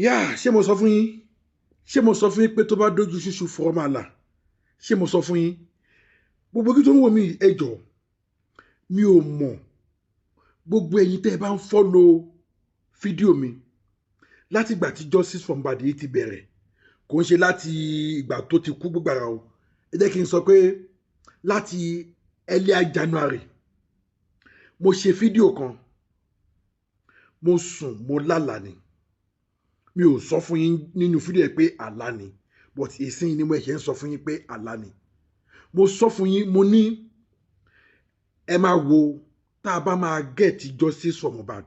Yeah, ṣé mo sọ fún yín? Ṣé mo sọ fún yín pé tó bá dojú ṣíṣú fọ́ máa là? Ṣé mo sọ fún yín? Gbogbo kí tó ń wò mí ẹ jọ̀ọ́, mi ò mọ̀. Gbogbo ẹ̀yin tẹ́ ẹ bá ń follow fídíò mi láti ìgbà tí Justice for Mohbad yìí ti bẹ̀rẹ̀, kò ń ṣe láti ìgbà tó ti kú gbàrà o. Ẹ jẹ́ kí n sọ pé láti earlier January mo ṣe fídíò kan, mo sùn mo lálàá ni. Mi ò sọ fún yín nínú fídíò yẹn pé àlá ni, but ìsìn ni mo ṣe ń sọ fún yín pé àlá ni. Mo sọ fún yín, mo ní ẹ máa wo tá a bá máa get justice for Mohbad,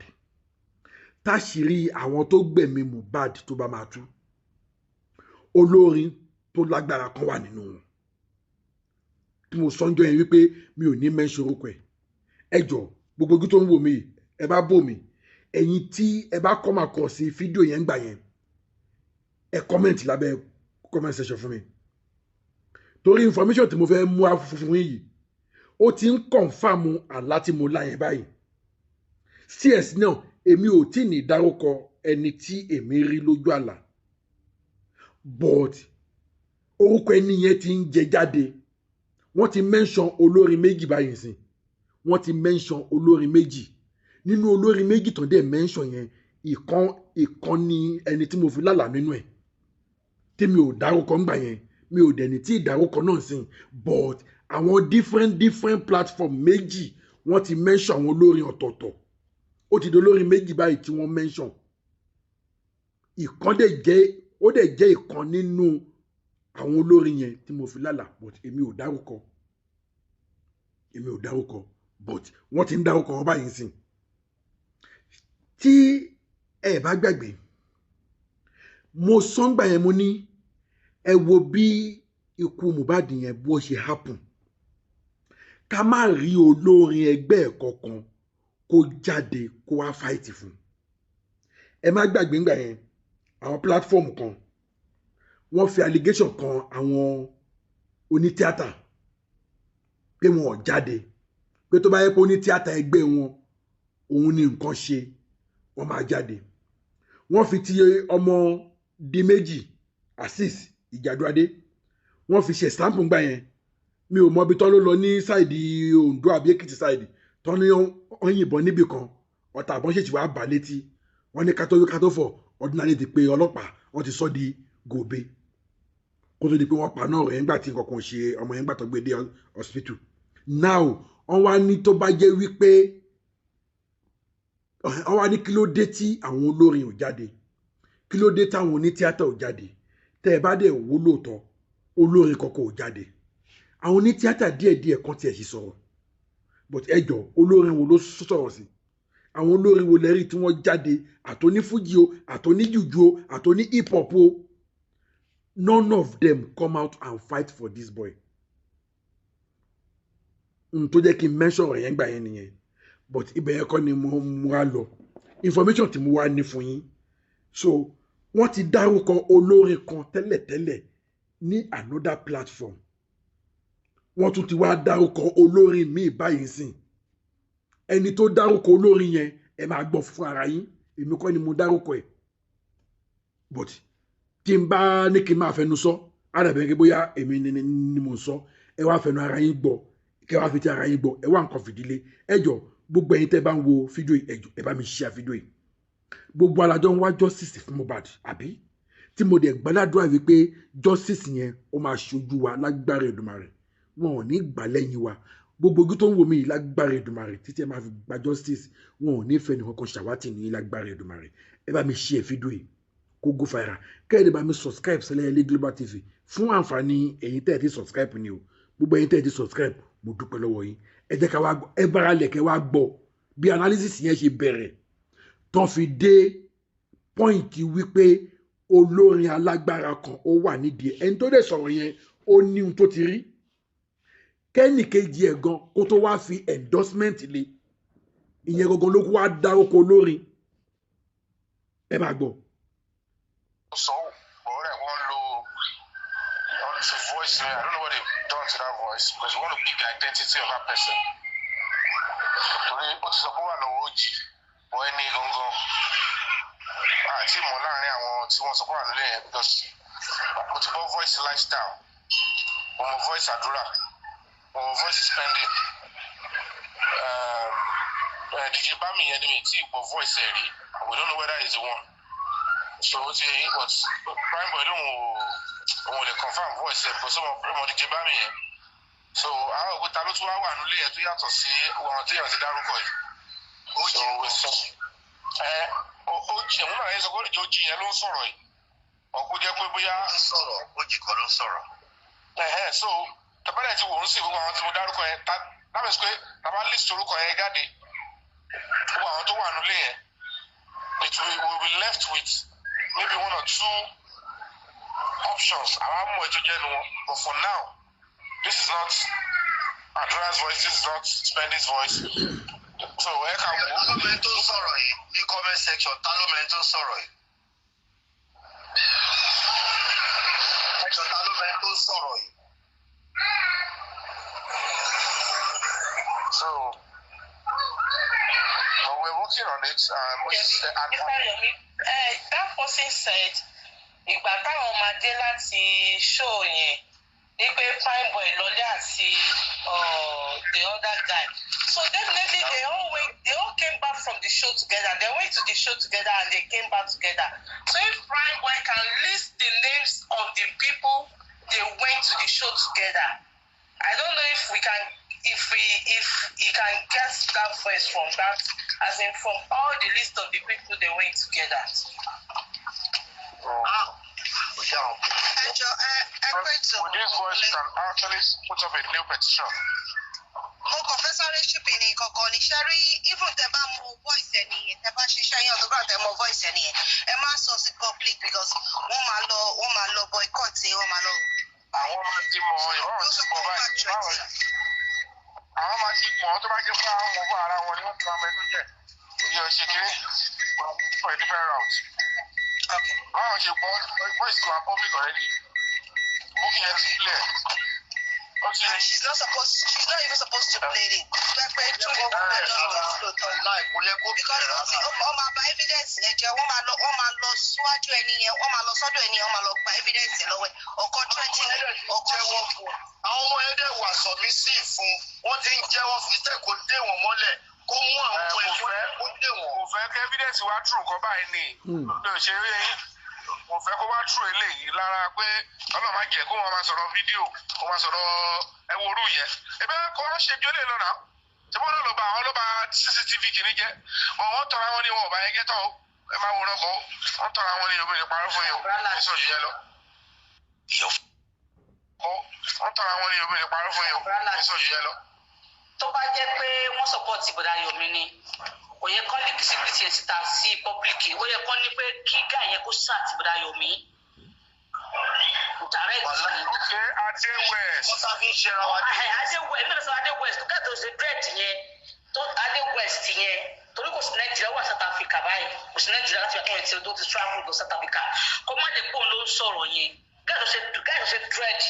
táṣìírí àwọn tó gbẹ̀mí Mohbad tó bá máa tú, olórin tó lágbára kan wà nínú wọn tí mo sọ ń jọ yẹn wípé mi ò ní mention orúkọ ẹ̀. Ẹ jọ̀ọ́, gbogbo ojú tó ń wò mí ẹ bá bò mí, ẹ̀yin tí ẹ bá come across sí fídíò yẹn gbà yẹn, ẹ comment lábẹ́ comment section fún mi, torí information tí mo fẹ́ mú wá fún yìí ó ti ń confirm àlá tí mo lá yẹn báyìí. CS náà èmi ò tí ní dárúkọ ẹni tí èmi rí lójú àlá, but orúkọ ẹni yẹn ti ń jẹ jáde. Wọ́n ti mention olórin méjì báyìí sí, wọ́n ti mention olórin méjì. Nínú olórin méjì tó dẹ̀ mention yẹn, ìkan ni ẹni tí mo fi lálàá nínú ẹ̀ tí mi ò dárúkọ ńgbà yẹn, mi ò dẹ̀ ní tí ìdárúkọ náà sí, but àwọn different platform méjì wọ́n ti mention àwọn olórin ọ̀tọ̀ọ̀tọ̀. Ó ti di olórin méjì báyìí tí wọ́n mention. Ìkan dẹ̀ jẹ́ ìkan nínú àwọn olórin yẹn tí mo fi lálàá, but èmi ò dárúkọ, but wọ́n ti ń dárúkọ wọn báyìí sí. Tí ẹ bá gbàgbé, mo sọ́ngbà yẹn mo ní ẹ wo bí ikú Mohbad yẹn bó ṣe happen, ká má rí olórin ẹgbẹ́ ẹ̀ kankan kó jáde kó wá fight fún. Ẹ má gbàgbé ńgbà yẹn àwọn platform kan wọ́n fi allegation kan àwọn onítíátà pé wọn ò jáde, pé tó bá yẹ pé onítíátà ẹgbẹ́ wọn òun ni nǹkan ṣe wọ́n máa jáde. Wọ́n fi ti ọmọ di méjì Azeez Ìjàdùadé wọ́n fi ṣe sample gbà yẹn. Mi ò mọ ibi tán ló lọ ní sáìdì Ondo àbí Èkìtì sáìdì tán ní wọ́n yìnbọn níbì kan, ọ̀tá àbọ̀n ṣèṣì wá bà létí. Wọ́n ní kátó fọ̀ ordinary ti pé ọlọ́pàá wọ́n ti sọ di gòbe kó tó di pé wọ́n pa náà rẹ̀ nígbà tí nǹkan kan ṣe ọmọ yẹn gbà tó gbé dé hospital. Now wọ́n wá ní tó bá jẹ́ wípé wọ́n wá ní kí ló dé tí àwọn olórin ò jáde, kí ló dé táwọn onítíátà ò jáde. Tẹ́ ẹ bá dẹ̀ wò lóòótọ́ olórin kankan ò jáde. Àwọn onítíátà díẹ̀díẹ̀ kan tiẹ̀ sì sọ̀rọ̀, but ẹ jọ̀ọ́ olórin wo ló sọ̀rọ̀ sí? Àwọn olórin wo lẹ́rìí tí wọ́n jáde, àtòní fújì o, àtòní jùjú o, àtòní hip hop o? None of them come out and fight for this boy. Tó jẹ́ kí n mention ọ̀rọ̀ yẹn gbà yẹn nìyẹn, but ibẹ̀ yẹn kọ́ ni mo wá lọ. Information tí mo wá ní fún yín. So wọ́n ti dárúkọ olórin kan tẹ́lẹ̀tẹ́lẹ̀ ní another platform. Wọ́n tún ti wá dárúkọ olórin míì báyìí sìn. Ẹni tó dárúkọ olórin yẹn ẹ máa gbọ́ fún ara yín, èmi kọ́ ni mo dárúkọ ẹ̀. But tí n bá ní kí n máa fẹnu sọ, àdàbẹ̀ gẹ́gẹ́ bóyá èmi ni mo sọ, ẹ wá fẹnu ara yín gbọ́, kẹ wá fi ti ara yín gbọ́, ẹ wá nǹkan fìdílé. Ẹ jọ̀ọ́ gbogbo ẹ̀yin tẹ́ bá ń wo fídíò yìí, ẹ jọ̀ọ́ ẹ bá mi share fídíò yìí. Gbogbo alájọ ń wá justice fún Mohbad, àbí? Tí mo dẹ̀ gbàdúrà wípé justice yẹn ó máa ṣojú wa lágbára Èdùmàrè. Wọn ò ní gbà lẹ́yìn wa. Gbogbo ojú tó ń wò mí lágbára Èdùmàrè títí ẹ máa fi gba justice, wọn ò ní fẹ́ ní kankan ṣàwátì ní lágbára Èdùmàrè. Ẹ bá mi share fídíò yìí kó go viral. Kẹ́ẹ̀dẹ̀ bá mi subscribe sílẹ̀ ilé Global TV fún àǹfààní ẹ̀yin tẹ́ ẹ ti subscribe ni o. Gbogbo ẹ̀yin tẹ́ ẹ ti subscribe mo dúpẹ́ lọ́wọ́ yín. Ẹ jẹ́ ká wá gbọ́, ẹ bára lẹ̀ kẹ́ wá gbọ́ bí analysis yẹn ṣe bẹ̀rẹ̀ tán fi dé point wípé olórin alágbára kan ó wà nídìí ẹni tó dẹ̀ sọ̀rọ̀ yẹn ó ní ohun tó ti rí. Kẹ́nì kejì ẹ̀ gan kó tó wá fi endorsement lé, ìyẹn gangan ló kó wá dárúkọ olórin. Ẹ máa gbọ́. So, ọ̀rẹ́ wọn lo voice. I don't know what they've done to that voice because we want to pick the identity of that person. Torí ó ti sọ pé wà lọ́wọ́ òjì, bọ́ ẹni gangan. àti ìmọ̀ láàrin àwọn tí wọ́n sọ pé wà nílé yẹn because mo ti gbọ́ voice lifestyle mo mọ voice àdúrà mo mọ voice spending DJ Bami yẹn ni mi tí gbọ́ voice ẹ̀ rí we don't know whether he's the one so ó ti yẹn but prime boy lóun ò lè confirm voice ẹ̀ because ọmọ DJ Bami yẹn so àwọn òkúta ló tún wá wà nílé yẹn tó yàtọ̀ sí ọ̀ràn tí yẹn ti dárúkọ yìí ó jẹ́ ó jẹ́ òun náà yẹn sọ pé ó jí yẹn ló ń sọ̀rọ̀ yìí ọkọ jẹ́ pé bóyá ń sọ̀rọ̀ ojì kan ló ń sọ̀rọ̀ so tẹpẹlẹ ti wò ó sì gbogbo àwọn tí mo dárúkọ yẹn lábẹ́ sọ pé tàbá list orúkọ yẹn jáde gbogbo àwọn tó wà nílé yẹn we will be left with maybe 1 or 2 options àwọn amọ̀ ètò jẹ́nu wọn but for now this is not Adura's voice this is not Spendy's voice so ẹ kà wò. ta ló mẹ́ni tó ń sọ̀rọ̀ yìí ní comment section ta ló mẹ́ni tó ń sọ̀rọ̀ yìí. ẹjọ́ ta ló mẹ́ni tó ń sọ̀rọ̀ yìí. so we're working on it. That person said ìgbà táwọn máa dé láti show yẹn ní pé fine boy lọlé àti the other guy so definitely they all came back from the show together they went to the show together and they came back together so if fine boy can list the names of the people they went to the show together I don't know if he can get that voice from that as in from all the list of the people they went together. With this voice, you can actually put up a new petition. Mo kàn fẹ́ sáré ṣípì ní kankan ní ṣẹ́rí even tẹ bá mọ voice ẹ̀ nìyẹn tẹ bá ṣiṣẹ́ yẹn ọ̀dọ́gbà tẹ mọ voice ẹ̀ nìyẹn ẹ má sọ sí public because wọ́n máa lọ boycott wọ́n máa lọ. Àwọn máa ti mọ ìwọ́n ti mọ báyìí àwọn máa ti mọ tó bá jẹ́ pé àwọn ọmọ ara wọn ni wọ́n ti máa mọ ẹjọ́ jẹ́ ìyọ̀ ṣe kiri for a different route. Báwọn ṣe gbọ́ voice to our public already booking ẹ̀ ti clear. She's not even supposed to play it. Because wọ́n máa bá evidence yẹn jẹ́ wọ́n máa lọ síwájú ẹni yẹn wọ́n máa lọ sọ́dọ̀ ẹni yẹn wọ́n máa lọ gba evidence lọ́wọ́ ẹ̀ ọkọ̀ threatening ọkọ̀ jẹ́wọ́ fún àwọn ọmọ yẹn dẹ̀ wà submissive fún wọ́n ti ń jẹ́wọ́ fíṣẹ́ kò dé wọn mọ́lẹ̀ kó mú àwọn ọmọ yẹn kó dé wọn. kò fẹ́ kí evidence wá true kọ́ báyìí ni mi ò ṣe rí kò fẹ́ kó wá true eléyìí lára pé ọlọ́run máa jẹ́ kó wọn máa sọ̀rọ̀ fídíò kó máa sọ̀rọ̀ ẹwọ́rú yẹn ebe kó wọ́n ṣe bí ó lè lọ́nà tí wọ́n lọ bá àwọn ọlọ́ba CCTV kìíní jẹ́ wọ́n tọ́ra wọn ní wọn ò bá yẹn gẹ́tọ̀ ẹ máa wòran bọ́ wọ́n tọ́ra wọn ní obìnrin parọ́ fún yẹn ẹ̀sọ́ ìyẹn lọ. wọ́n tọ́ra wọn ní obìnrin parọ́ fún yẹn ẹ̀sọ́ ìyẹn lọ. tó bá jẹ́ pé wọ́n support bọ̀dá Yomi ni kò yẹ kọ́ ní kìsìkìsì yẹn síta sí public ó yẹ kọ́ ní pé kí gà yẹn kó sá àti bọ̀dá Yomi. Adéwẹ̀s wọ́n sábà ń ṣera wa ní. Adéwẹ̀s ní ọ̀sán Adéwẹ̀s tó kẹ́tọ̀ ṣe dread yẹn tó Adéwẹ̀s yẹn torí kò sí Nàìjíríà wà South Africa báyìí kò sí Nàìjíríà láti wà kẹ́hìn tí ó ti travel to South Africa kó má jẹ́ pé òun ló ń sọ̀rọ̀ yẹn kẹ́tọ̀ ṣe dread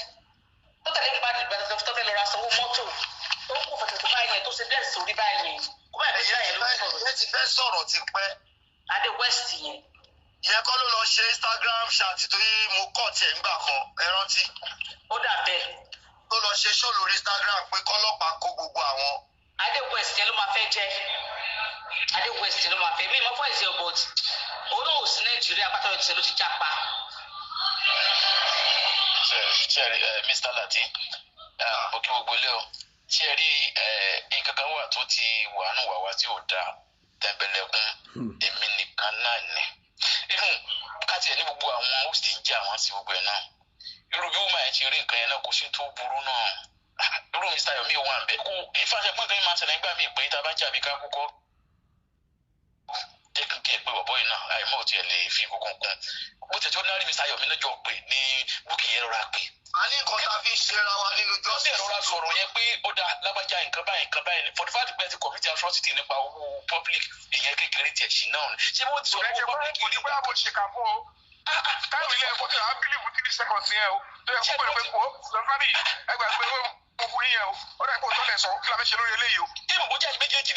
tó tẹ̀lé ń gbàdúrà ìgbà tó fẹ́ lọ ra sanwó mọ́tò tó ń kó fẹ̀tẹ̀ tó báyìí yẹn tó ṣe bẹ́ẹ̀ sórí báyìí yẹn kó má Nàìjíríà yẹn ló ń sọ̀rọ̀. ẹ ti fẹ́ sọ̀rọ̀ ti pẹ́. Adéwẹ̀s yẹn. ìyẹn kọ́ ló lọ ṣe Instagram chat tó yí mo kọ́ tiẹ̀ ńgbà kan ẹ rántí. ó dà bẹ́ẹ̀. tó lọ ṣe show lórí Instagram pé kọ́lọ́pàá kó gbogbo àwọn. Adéwẹ̀s yẹn ló máa fẹ́ jẹ́ Adéwẹ̀s yẹn ló máa fẹ́ mí ìmọ̀ fún ẹ̀sìn ọ̀bọ̀t òun náà ò sí Nàìjíríà pátá ọ̀tí ló ti jápa. Mr. Lati òkè gbogbo ilé o ṣé ẹ rí nǹkan kan wà tó ti wà nù wà wá tí ò dáa tẹ̀mbẹ̀lẹ̀kùn èmi nìkan náà ni even káti ẹ̀ ní gbogbo àwọn host ń jẹ́ àwọn sí gbogbo ẹ̀ náà irú bí wọ́n máa ń ṣe rí nǹkan yẹn náà kò sí tó burú náà irú Mr. Yomi wà ń bẹ kó ìfàṣẹ pọ́n kan yìí máa ń ṣẹlẹ̀ nígbà míì pé tá a bá jà bí ká kókó tẹ́kìnkì ẹ̀ pé bọ̀bọ́ yìí náà àìmọ́ ò tiẹ̀ lè fi kókó kún bó tẹ̀ tí ó náírà Mr. Yomi lọ́jọ́ pé ní búkì yẹn rọra pé. a ní nǹkan tá a fi ṣera wa nínú jọ́sìn. ó sì rọra sọ̀rọ̀ yẹn pé ó dá lágbájá nǹkan báyìí for the fact pé ẹ ti commit atrocity nípa owó public èèyàn kékeré tiẹ̀ sí náà ṣé bó ti sọ owó public kò ní bóyá mo ṣe kà fún o. táwọn ilé ẹ̀kọ́ tí wàá bílíìfù 3 seconds yẹn o tó yẹ kó pẹ̀lú pé kó lọ́fàmì ẹgbàá pé gbogbo yẹn o ó dà kó tó lẹ̀ sọ kí la fẹ́ ṣe lórí eléyìí o. ìmọ̀ bójá ìméjèèjì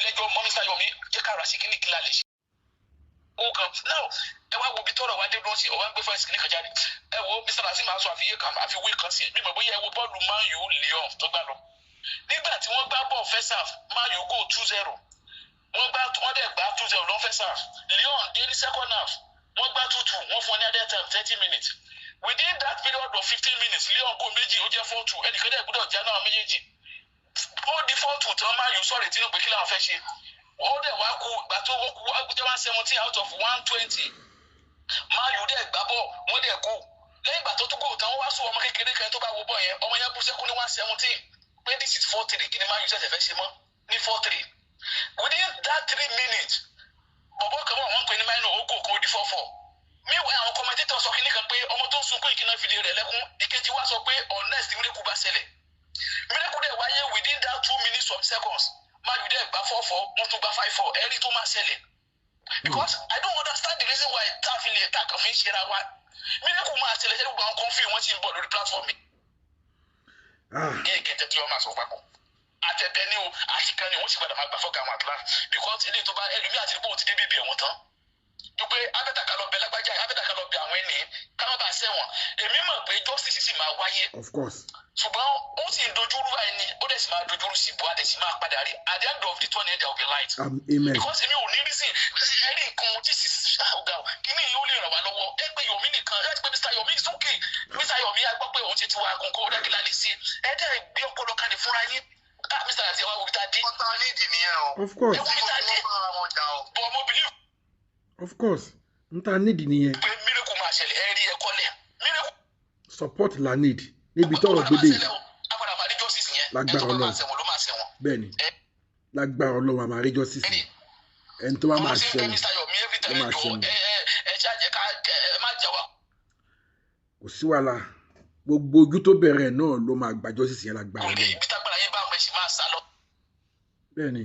lẹ́jọ́ mọ́ Mr. Yomi jẹ́ ká ra sí kíní kí la lè ṣe. now ẹ wá wo bí tọrọ wá dé lọ sí ọwọ́ gbé fẹsẹ̀ nìkan jáde ẹ wo Mr. Lazim máa sọ àfiwé kan sí mímọ̀ bóyá ẹ wo bọ́ọ̀lù Man U Lyon tó gbá lọ nígbà tí wọ́n gbá bọ́ọ̀ first half Man U go 2-0 wọ́n dẹ̀ gbá 2-0 lọ first half Lyon dé ní second half wọ́n gbá 2-2 wọ́n fún ọ ní other time 30 minutes within that period of 15 minutes Lyon go méjì ó jẹ́ 4-2 ẹnìkan dẹ̀ gbọ́dọ̀ já náà méjèèjì ó di 4-2 tí wọ́n Man U sọ̀rọ̀ tí ó pé kí làwọn fẹ́ ṣe ó dẹ̀ wá kú ìgbà tó wọ́n kú agbẹ́jọ́ 170 out of 120 Man U dẹ̀ gbá bọ̀ wọ́n dẹ̀ kú lẹ́yìn ìgbà tó tún kó tán wọ́n wá sún ọmọ kékeré kan tó bá wo bọ̀ yẹn ọmọ yẹn bú sẹ́kù ní 170 pé this is 4-3 kí ni Man U ṣẹ̀ṣẹ̀ fẹ́ ṣe mọ́ ní 4-3 within that 3 minutes bọ̀bọ̀ kan wọ́n pè ní minor ó kò di 4-4 meanwhile àwọn commentator sọ kí ní kan pé ọmọ tó ń sunkún ìkíná fìdí rẹ̀ lẹ́kún ìkejì wá sọ pé unless miracle bá ṣẹlẹ̀ miracle dẹ̀ wáyé within that 2 minutes of seconds Man U dẹ̀ gbá 4-4 wọ́n tún gbá 5-4 ẹ̀rí tó máa ṣẹlẹ̀ because I don't understand the reason why táfìlì ẹ̀ta kan fi ń ṣera wa miracle máa ṣẹlẹ̀ ṣẹ́ni gbogbo àwọn kọ́ńfì wọ́n ti ń bọ̀ lórí platform mi. ní ìkẹtẹ tí wọ́n máa sọ papọ̀ àtẹ̀tẹ̀ ni o àtìkan ni wọ́n sì padà máa gbà fọ́ọ̀kà àwọn àtúrà because ilé tó bá ẹlòmí àti ìbò ti dé bèbè ẹ̀wọ̀n tán dúpẹ́ abẹ́tàkà lọ bẹ lágbájá abẹ́tàkà lọ bẹ àwọn ènìyàn káwọn bá ṣẹ̀wọ̀n èmi mọ̀ pé justice sì máa wáyé ṣùgbọ́n ó sì dojúrú ẹni ó dẹ̀ sì máa dojúrú sí ibò àdẹ̀ sì máa padà rí at the end of the tunnel there will be light. Because èmi ò ní rí sí ẹni nǹkan tí sì ṣàgà kíní yìí ó lè ràn wá lọ́wọ́ ẹ pé Yomi nìkan ẹ ti pé Mr. Yomi is okay Mr. Yomi a gbọ́ pé òun ti ti wá agunko dákìlá lè ṣe ẹ dẹ́ gbé ọpọlọ kalẹ̀ fúnra yín Mr. Lazim wa wòbí tá a dé. ọ̀tá nídìí nìyẹn o. Of course. ẹ wòbí tá a dé bọ̀ mo believe. Of course n ta nídìí nìyẹn. pé miracle máa ṣẹlẹ̀ ẹ rí ẹ kọ́lẹ̀ miracle. support la need níbi tọ́rọ̀ gbédè lágbára Ọlọ́run bẹ́ẹ̀ ni lágbára Ọlọ́run àmà àríjọ sísè ẹni tó bá máa ṣẹlẹ̀ ló máa ṣẹlẹ̀ kò sí wàhálà gbogbo ojú tó bẹ̀rẹ̀ náà ló máa gbàjọ́ sísè yẹn lágbára Ọlọ́run bẹ́ẹ̀ ni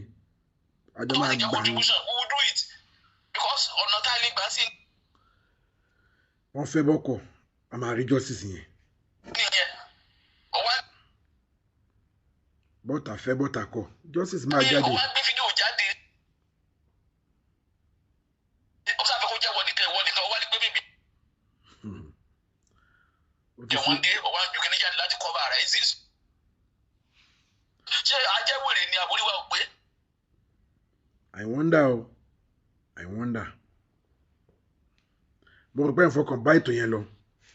àjọ máa gbà ní. wọ́n fẹ́ bọ́kọ̀ àmà àríjọ sísè yẹn. bọ́tà fẹ́ bọ́tà kọ justice máa jáde. ọwọ́ gbé fídíò jáde ó sábẹ́ kó jẹ́ wọ́n nìkan ọwọ́ ni pé bíbí. ẹ̀wọ̀n dé ọwọ́ ń jókè ní jáde láti cover ara ẹ̀ ṣé ajẹ́wèrè ni àbúríwá ò pé. I wonder mo rò pé ẹ̀ ń fọkàn bá ètò yẹn lọ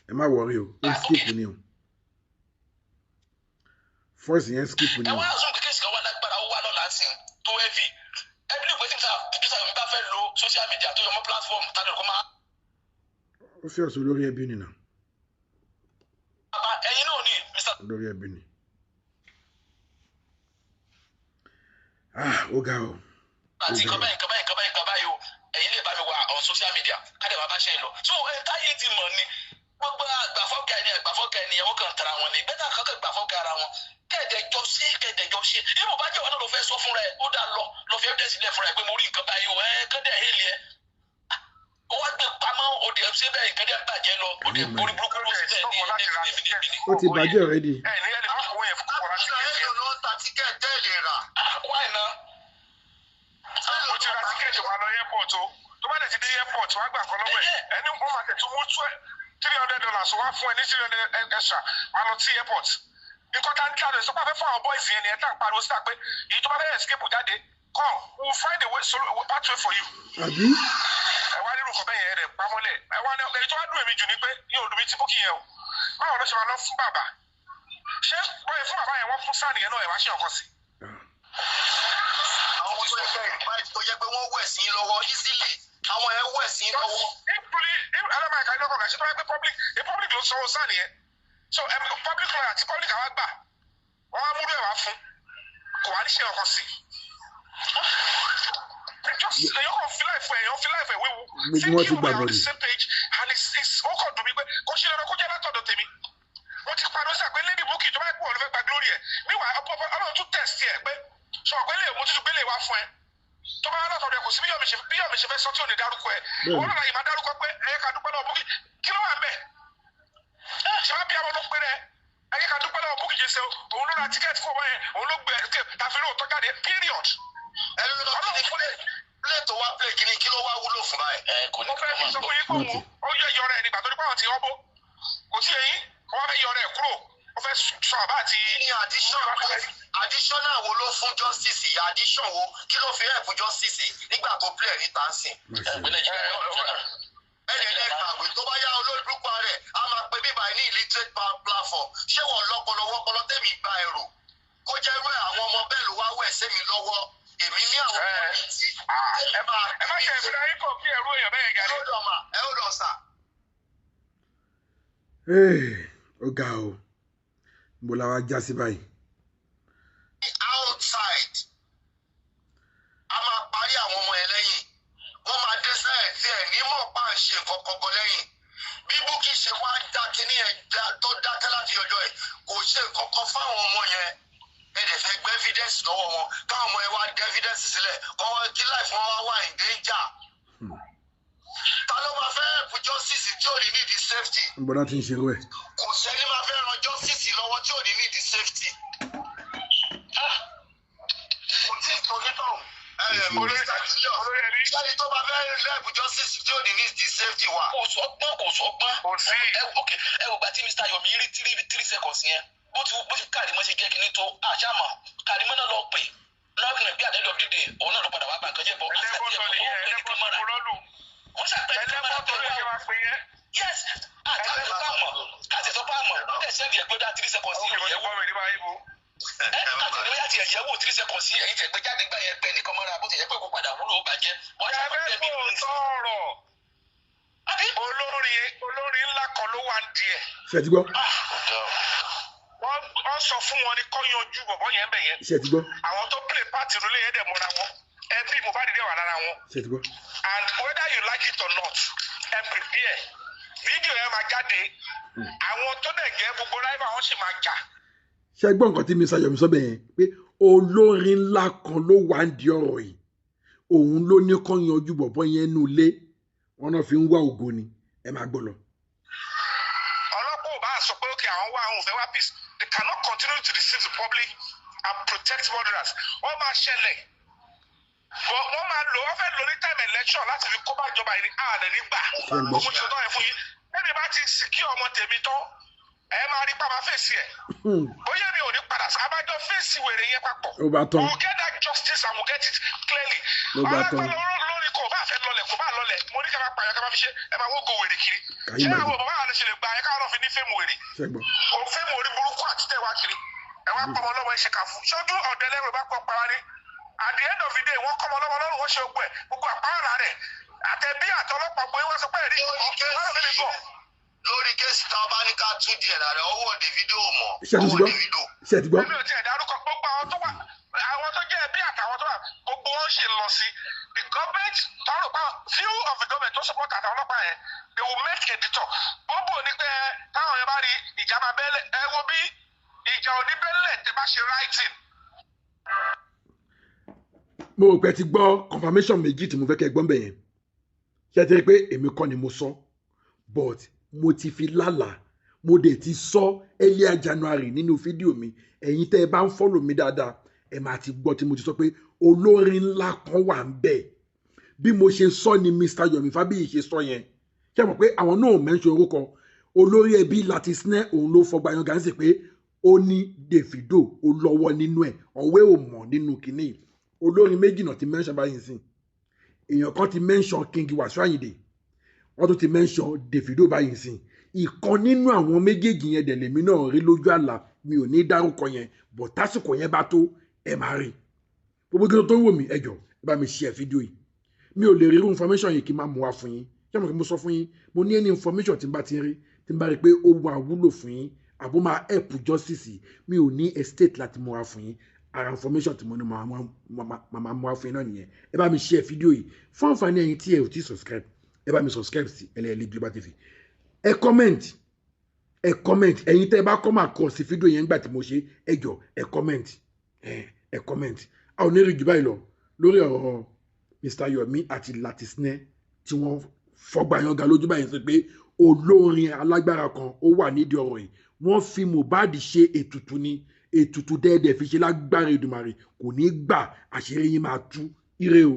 ẹ má wọrí o ó skip ni o first yẹn skip ni o. ẹ wá zoom kékeré sí kan wá lágbára ó wá lọ́la sí tó heavy ẹ bí ìgbésí mi bá fẹ́ lo social media tó yọ mọ́ platform tàbí kó máa. ó fi ọ̀sùn lórí ẹbí nìyà. bàbá ẹ̀yin náà ní Mr. lórí ẹbí ni. ó ga o. àti nǹkan báyìí o ẹ̀yin lè bá mi wà on social media káde bàbá ṣe lọ so táyé ti mọ̀ ni gbogbo àgbàfọ́kẹ́ ẹni ẹ̀wọ̀n kan tara wọn ni bẹ́ẹ̀ náà kankan gbàfọ́kẹ́ ara wọn kẹ́ẹ̀dẹ̀jọ ṣe ibò bá jẹ́ wọn náà ló fẹ́ sọ fúnra ẹ̀ ó dà lọ fi evidence sílẹ̀ fúnra ẹ̀ pé mo rí nǹkan báyìí o kẹ́ẹ̀dẹ̀ hélì ẹ̀ ó wá gbé pamọ́ òde ṣé bẹ́ẹ̀ nǹkan dẹ̀ bàjẹ́ lọ òde borí burúkú ló sì tẹ̀ ní ó ti bàjẹ́ already. mo ti ra tíkẹ́ẹ̀tì wa lọ airport o tó bá dẹ̀ ti dé airport wá gbà kan lọ́wọ́ ẹ̀ ẹni wọ́n máa tẹ̀tún mú $300 wá fún ẹ ní $300 extra wá lọ sí airport nǹkan tá ń tà lóye sọ́pà fẹ́ fún àwọn boys yẹn ni ẹ̀ tá ń pariwo síta pé èyí tó bá fẹ́ escape jáde come we will find a way pathway for you. ẹ wá nínú nǹkan bẹ́ẹ̀ yẹn rẹ̀ pamọ́lẹ̀ ẹ wá ní èyí tó wá dùn èmi jù ní pé yóò dùn mí tí bókì yẹn o báwo ló ṣe máa lọ fún bàbá ṣé bọ́yẹ fún bàbá yẹn wọ́n fún sáà nìyẹn náà ẹ̀ wá ṣe ọkàn sí. àwọn tó yẹ pé tó yẹ pé wọ́n wẹ̀ sí lọ́wọ́ easily àwọn ẹ̀ wẹ̀ sí lọ́wọ́. alámàkà ní ọkọ̀ gàṣẹ́ tó yẹ pé public ló sanwó sáà nìyẹn so public lawyer àti public àwa gbà wọ́n á múlò ẹ̀ wá fún kò wá ní ṣe ọkàn sí. èèyàn kàn fi láìfẹ́ wéwu wọ́n ti gbàgbọ́ the same page and it's ó kàn dùn mí pé kò ṣe lọ́dọ̀ kó jẹ́ látọ̀dọ̀ tèmi wọ́n ti parí sí àpé lady Bukky tó bá yẹ kó wọ́n ló fẹ́ gba glory ẹ̀ míwà ọlọ́run tún test ẹ̀ pé sọ pé mo tún gbélé wá fún ẹ tó bá látọ̀dọ̀ ẹ̀ kò sí bí Yomi ṣe fẹ́ sọ tí ò ní dárúkọ ẹ̀ wọ́n lọ́la yìí máa dárúkọ pé ẹ̀yẹ ká dúpẹ́ lọ́wọ́ Bukky kí ló wà ń bẹ̀ ṣe wá bí àwọn ló pé rẹ̀ ẹ̀yẹ ká dúpẹ́ lọ́wọ́ Bukky jẹ́ sẹ́ òun ló ra tíkẹ́ẹ̀tì fún ọmọ yẹn òun ló gbé tàfi lóòótọ́ jáde period play tó wá play kí ló wá wúlò fún báyìí. kò ní mo fẹ́ fi sọ fún yín pé òun ó yẹ yọrẹ nígbà tó ní pàwọn ti ọbọ kò sí eyín wọ́n fẹ́ yọrẹ kúrò wọ́n fẹ́ sọ àbá àti. ní additional wo ló fún justice yìí addition wo kí ló fi help justice nígbà tó play ní tansin. ẹ̀ẹ́dẹ̀ẹ́dẹ́gbàgbé tó bá yá olórí burúkú rẹ̀ a máa pe bíbá ní illiterate platform ṣé wọ́n lọ́pọlọ tẹ̀mí gba ẹ̀rọ kó jẹ́ irú àwọn ọmọ bẹ́ẹ̀ ló wá wẹ̀ sẹ́mi lọ́wọ́ èmi ní àwọn ọmọ tí ẹ má ṣe ìfúnra yín kọ̀ kí ẹ̀rú èèyàn bẹ́ẹ̀ gàdé. ẹ ó dọ̀ sà. ó ga o mo la wá já sí báyìí. outside a máa parí àwọn ọmọ ẹ lẹ́yìn wọ́n máa dé sẹ́yìn tí ẹ̀ ní mọ̀ pa ń ṣe nǹkan kan gan lẹ́yìn bí Bukky ṣe wá dá kíní ẹ̀ tó dákẹ́ láti ọjọ́ ẹ̀ kò ṣe nǹkan kan fáwọn ọmọ yẹn ẹ̀ dẹ̀ fẹ́ gbé evidence lọ́wọ́ wọn káwọn ọmọ yẹn wá dé evidence sílẹ̀ kọ́ kí life wọn wá in danger. Ta ló máa fẹ́ help justice tí ò ní need the safety? Bọ́dá ti ń ṣe rẹ̀. Kò sẹ́ni máa fẹ́ ran justice lọ́wọ́ tí ò ní need the safety. Kò tí ì tó nítorí olórí tó bá fẹ́ help justice tí ò ní need the safety wa. Kò sọ́gbọ́n. Kò sí. Ẹ wò gba tí Mr. Yomi rí 3 seconds yẹn bó ti Kàrímọ́ ṣe jẹ́ kínní tó àṣàmọ̀ Kàrímọ́ náà lọ pè náà bí àdéhùn ọ̀dẹ̀dẹ̀ òun náà ló padà wá bá nǹkan jẹ́ bọ́ wọ́n ṣàpẹẹrẹ kámẹ́rà tó wà yes àtẹ̀sọ́pá àmọ̀ ó dẹ̀ sẹ́ndì ẹ̀gbẹ́ dá 3 seconds sí ìyẹ̀wò àtẹ̀lẹ́yà ti ẹ̀yẹ̀wò 3 seconds sí ẹ̀yìn tẹ̀gbẹ́ jáde gbà yẹn pẹ́ nìkan mọ́ra bó ti yẹ pé kó padà wúlò ó bàjẹ́ wọ́n ṣàpẹẹrẹ bí olórí ńlá kan ló wà ń díẹ̀. ṣe ti gbọ́. wọ́n sọ fún wọn ní kọ́ yanjú bọ̀bọ̀ yẹn bẹ̀ yẹn. ṣe ti gbọ́. àwọn tó play part rúlé yẹn dẹ̀ mọ́ra wọn ẹbí Mohbad dẹ̀ wà lára wọn. ṣe ti gbọ́. and whether you like it or not ẹ prepare fídíò yẹn máa jáde àwọn tó dẹ̀ jẹ́ gbogbo ráìbà wọn sì máa jà. ṣe gbọ́ nǹkan tí Mr. Yomi sọ bẹ́ẹ̀ yẹn pé olórin ńlá kan ló wà ń di ọ̀rọ̀ yìí òun ló ní kọ́ yanjú bọ̀bọ̀ yẹn nù lé wọn náà fi ń wá ògo ni ẹ máa gbọ́ lọ. ọlọ́pàá ò bá sọ pé ókè àwọn wá àwọn ò fẹ́ wá peace they cannot continue to deceive the public and protect murderers wọ́n máa ṣẹlẹ̀ wọ́n máa lò wọ́n fẹ́ lò ní time election láti fi kó bá ìjọba yìí ààrẹ nígbà mo ṣe tọ́ ẹ fún yín ẹni bá ti sìkí ọmọ tèmi tán ẹ máa rí pàmò fèsì ẹ bóyá mi ò ní padà sí abájọ fèsì wèrè yẹn papọ̀ we will get that justice and we will get it clearly ọlọ́pàá lórí kò bá fẹ́ lọlẹ̀ kò bá lọlẹ̀ mo ní ká máa pààyàn ká máa fi ṣe ẹ máa wógo wèrè kiri ṣé àwọn bàbá àwọn ṣe lè gba ẹ káwọn fi ní fẹ́mu wèrè òun fẹ́mu orí burúkú àti tẹ̀wá kiri ẹ wá pọmọ lọ́wọ́ ẹ ṣe kà fún ṣojú ọ̀dẹ́lẹ́rù bá pọ̀ para ní at the end of the day wọ́n kọ́ ọmọ lọ́wọ́ lọ́rùn wọ́n ṣe gbogbo àpárá rẹ̀ àtẹ̀bí àtọlọ́pàá gbé wọ́n sọ pé ẹ̀rí lórí kéèsì táwọn bá ní ká tún díẹ̀ lára ọwọ́ Davido mọ̀ ọwọ́ Davido. èmi ò tiẹ̀ dárúkọ gbogbo àwọn tó wà àwọn tó jẹ́ ẹbí àtàwọn tó wà gbogbo wọn ṣe lọ sí the government tọrọ pa few of the government tó support àtàwọn ọlọ́pàá yẹn they will make a detour gbogbo ní pé táwọn yẹn bá rí ìjà máa bẹ́lẹ̀ ẹ wo bí ìjà òní bẹ́lẹ̀ tẹ bá ṣe writing. mo rò pé ti gbọ́ confirmation méjì tí mo fẹ́ kẹ́ gbọ́n bẹ̀ yẹn ṣe ti rí pé èmi kọ́ ni mo sọ but mo ti fi lálàá mo dẹ̀ ti sọ earlier January nínú fídíò mi ẹ̀yin tẹ́ ẹ bá ń follow mi dáadáa ẹ máa ti gbọ́ tí mo ti sọ pé olórin ńlá kan wà ń bẹ̀ bí mo ṣe sọ ni Mr. Yomi Fabiyi ṣe sọ yẹn ṣe mọ̀ pé àwọn náà mention orúkọ olórí ẹbí láti snare òun ló fọgbà yan gàǹsì pé ó ní Davido ó lọ́wọ́ nínú ẹ̀ ọ̀wẹ́ ò mọ̀ nínú kínní olórin méjì náà ti mention báyìí sí èèyàn kan ti mention King Wasiu Ayinde wọ́n tún ti mention Davido báyìí sí ìkan nínú àwọn méjèèjì yẹn dẹ̀ lèmi náà rí lójú àlá mi ò ní dárúkọ yẹn bọ̀ tásìkò yẹn bá tó ẹ máa rí gbogbo kí ló tó wò mí ẹ jọ̀ọ́ ẹ bá mi share fídíò yìí mi ò lè rí information yìí kí n máa mú wá fún yín ṣé mo kí mo sọ fún yín mo ní any information tí n bá ti rí tí n bá rí pé ó máa wúlò fún yín àbó máa help justice mi ò ní estate láti mú wá fún yín ara information tí mo ní máa mú wá fún yín náà nìyẹn ẹ bá mi share fídíò yìí fún àǹfààní ẹ̀yin tí ẹ ò tí subscribe ẹ bá mi subscribe sí ẹlẹ́ẹ̀lẹ́ Global TV ẹ comment ẹ̀yin tẹ́ ẹ bá come across sí fídíò yẹn nígbà tí mo ṣe ẹ jọ̀ọ́ ẹ comment a ò ní rí jù báyìí lọ lórí ọ̀rọ̀ Mr. Yomi àti Latisne tí wọ́n fọgbà yanga lójú báyìí sọ pé olórin alágbára kan ó wà nídìí ọ̀rọ̀ yìí wọ́n fi Mohbad ṣe ètùtù ni ètùtù dẹ́ẹ̀dẹ̀ fi ṣe lágbára Èdùmàrè kò ní gbà àṣírí yín máa tú ire o.